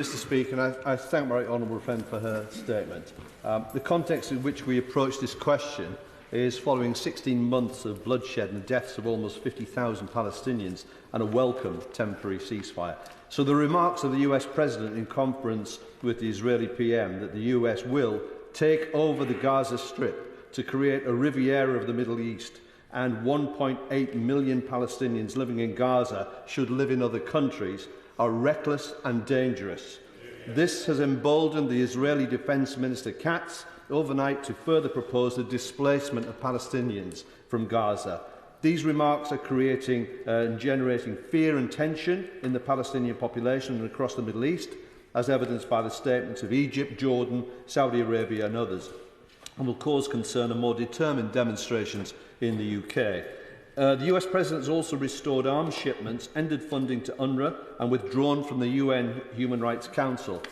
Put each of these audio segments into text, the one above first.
Mr. Speaker, and I thank my honourable friend for her statement. The context in which we approach this question is following 16 months of bloodshed and the deaths of almost 50,000 Palestinians and a welcome temporary ceasefire. So the remarks of the US President in conference with the Israeli PM that the US will take over the Gaza Strip to create a Riviera of the Middle East and 1.8 million Palestinians living in Gaza should live in other countries are reckless and dangerous. This has emboldened the Israeli Defence Minister Katz overnight to further propose the displacement of Palestinians from Gaza. These remarks are creating and generating fear and tension in the Palestinian population and across the Middle East, as evidenced by the statements of Egypt, Jordan, Saudi Arabia and others, and will cause concern and more determined demonstrations in the UK. The US President has also restored arms shipments, ended funding to UNRWA and withdrawn from the UN Human Rights Council.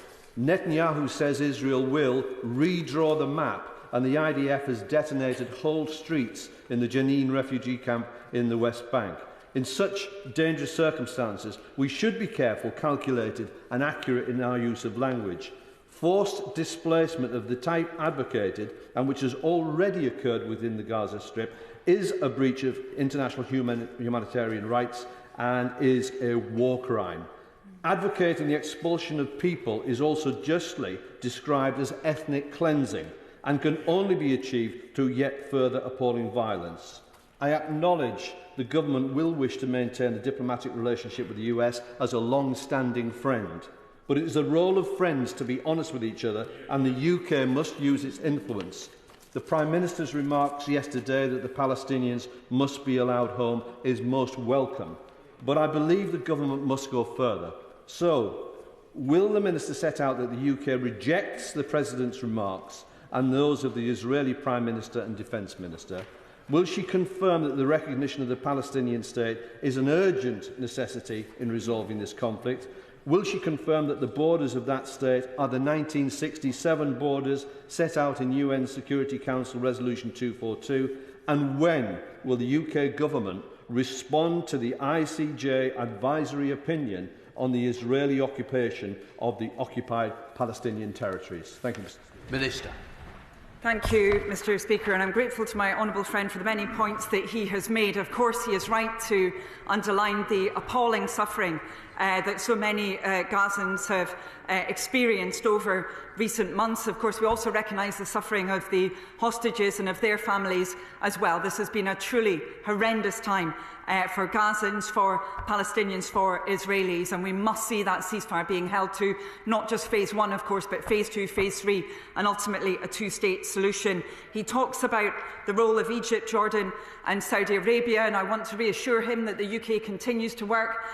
Netanyahu says Israel will redraw the map, and the IDF has detonated whole streets in the Jenin refugee camp in the West Bank. In such dangerous circumstances, we should be careful, calculated and accurate in our use of language. Forced displacement of the type advocated, and which has already occurred within the Gaza Strip, is a breach of international humanitarian rights and is a war crime. Advocating the expulsion of people is also justly described as ethnic cleansing and can only be achieved through yet further appalling violence. I acknowledge the government will wish to maintain a diplomatic relationship with the US as a long-standing friend, but it is the role of friends to be honest with each other, and the UK must use its influence. The Prime Minister's remarks yesterday that the Palestinians must be allowed home is most welcome, but I believe the government must go further. So, will the Minister set out that the UK rejects the President's remarks and those of the Israeli Prime Minister and Defence Minister? Will she confirm that the recognition of the Palestinian state is an urgent necessity in resolving this conflict? Will she confirm that the borders of that state are the 1967 borders set out in UN Security Council Resolution 242? And when will the UK government respond to the ICJ advisory opinion on the Israeli occupation of the occupied Palestinian territories? Thank you, Mr. Minister. Thank you, Mr. Speaker, and I'm grateful to my honourable friend for the many points that he has made. Of course, he is right to underline the appalling suffering that so many Gazans have experienced over recent months. Of course, we also recognise the suffering of the hostages and of their families as well. This has been a truly horrendous time for Gazans, for Palestinians, for Israelis, and we must see that ceasefire being held to not just phase 1, of course, but phase 2, phase 3, and ultimately a two-state solution. He talks about the role of Egypt, Jordan and Saudi Arabia, and I want to reassure him that the UK continues to work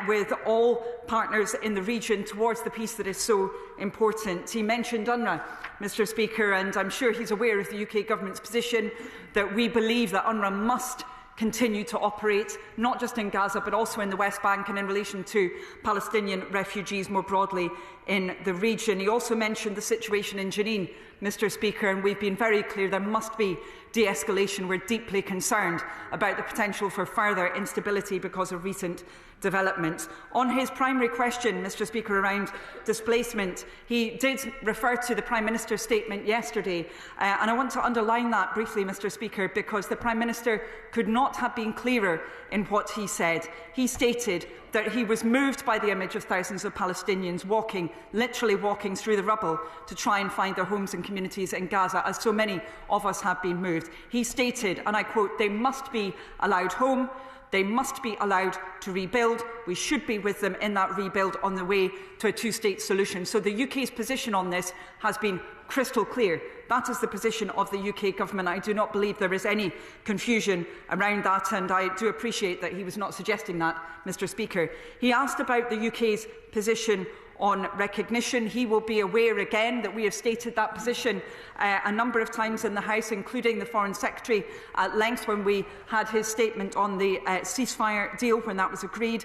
with all partners in the region towards the peace that is so important. He mentioned UNRWA, Mr. Speaker, and I'm sure he's aware of the UK government's position that we believe that UNRWA must continue to operate, not just in Gaza, but also in the West Bank and in relation to Palestinian refugees more broadly in the region. He also mentioned the situation in Jenin, Mr. Speaker, and we've been very clear there must be de-escalation. We're deeply concerned about the potential for further instability because of recent developments. On his primary question, Mr. Speaker, around displacement, he did refer to the Prime Minister's statement yesterday, and I want to underline that briefly, Mr. Speaker, because the Prime Minister could not have been clearer in what he said. He stated that he was moved by the image of thousands of Palestinians walking, literally walking through the rubble to try and find their homes and communities in Gaza, as so many of us have been moved. He stated, and I quote, "They must be allowed home. They must be allowed to rebuild. We should be with them in that rebuild on the way to a two-state solution." So the UK's position on this has been crystal clear. That is the position of the UK government. I do not believe there is any confusion around that, and I do appreciate that he was not suggesting that, Mr. Speaker. He asked about the UK's position on recognition. He will be aware again that we have stated that position a number of times in the House, including the Foreign Secretary at length when we had his statement on the ceasefire deal when that was agreed.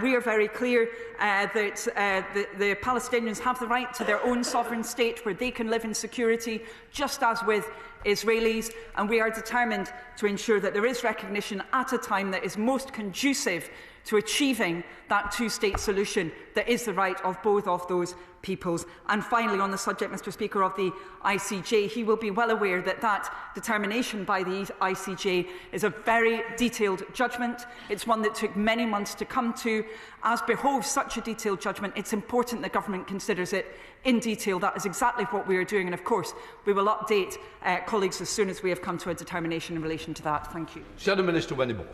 We are very clear that the Palestinians have the right to their own sovereign state where they can live in security, just as with Israelis, and we are determined to ensure that there is recognition at a time that is most conducive to achieving that two-state solution that is the right of both of those peoples. And finally, on the subject, Mr Speaker, of the ICJ, he will be well aware that that determination by the ICJ is a very detailed judgment. It's one that took many months to come to. As behoves such a detailed judgment, it's important the government considers it in detail. That is exactly what we are doing, and of course we will update colleagues as soon as we have come to a determination in relation to that. Thank you. Shadow Minister Wendy Moore.